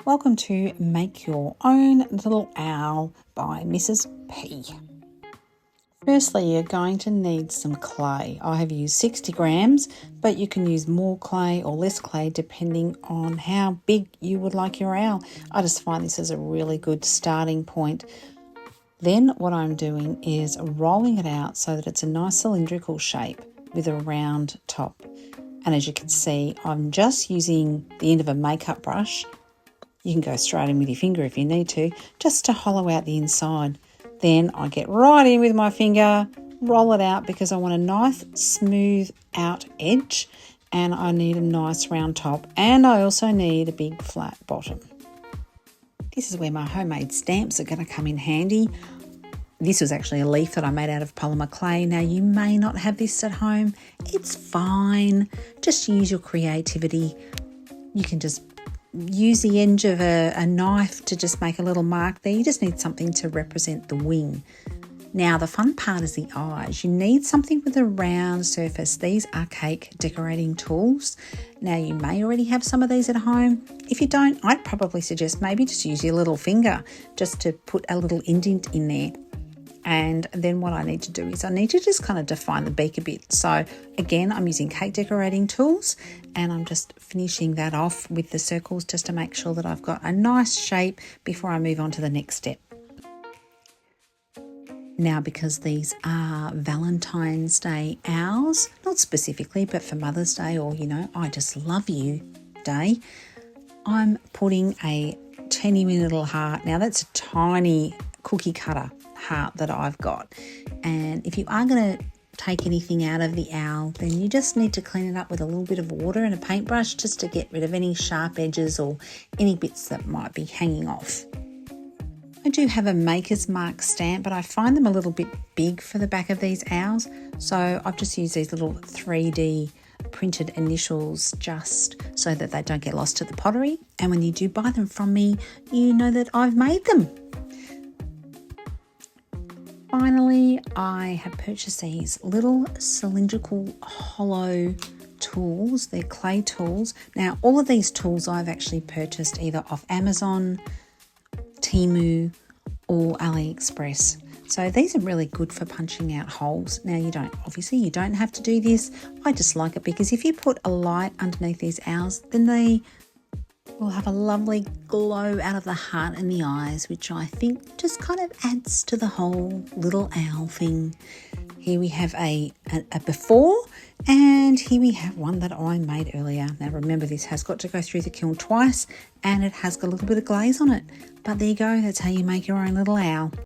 Welcome to Make Your Own Little Owl by Mrs. P. Firstly, you're going to need some clay. I have used 60 grams, but you can use more clay or less clay depending on how big you would like your owl. I just find this is a really good starting point. Then what I'm doing is rolling it out so that it's a nice cylindrical shape with a round top. And as you can see, I'm just using the end of a makeup brush. You can go straight in with your finger if you need to, just to hollow out the inside. Then I get right in with my finger, roll it out because I want a nice smooth out edge and I need a nice round top, and I also need a big flat bottom. This is where my homemade stamps are going to come in handy. This was actually a leaf that I made out of polymer clay. Now, you may not have this at home. It's fine. Just use your creativity. You can just use the edge of a knife to just make a little mark there. You just need something to represent the wing. Now, the fun part is the eyes. You need something with a round surface. These are cake decorating tools. Now, you may already have some of these at home. If you don't, I'd probably suggest maybe just use your little finger just to put a little indent in there. And then what I need to do is I need to just kind of define the beak a bit. So again, I'm using cake decorating tools and I'm just finishing that off with the circles just to make sure that I've got a nice shape before I move on to the next step. Now, because these are Valentine's Day owls, not specifically, but for Mother's Day or, I just love you day, I'm putting a teeny little heart. Now, that's a tiny cookie cutter heart that I've got. And if you are going to take anything out of the owl, then you just need to clean it up with a little bit of water and a paintbrush just to get rid of any sharp edges or any bits that might be hanging off. I do have a Maker's Mark stamp, but I find them a little bit big for the back of these owls. So I've just used these little 3D printed initials just so that they don't get lost to the pottery. And when you do buy them from me, you know that I've made them. Finally, I have purchased these little cylindrical hollow tools. They're clay tools. Now, all of these tools I've actually purchased either off Amazon, Temu, or AliExpress. So these are really good for punching out holes. Now, you don't have to do this. I just like it because if you put a light underneath these owls, then they will have a lovely glow out of the heart and the eyes, which I think just kind of adds to the whole little owl thing. Here we have a before, and here we have one that I made earlier. Now remember, this has got to go through the kiln twice and it has got a little bit of glaze on it. But there you go, that's how you make your own little owl.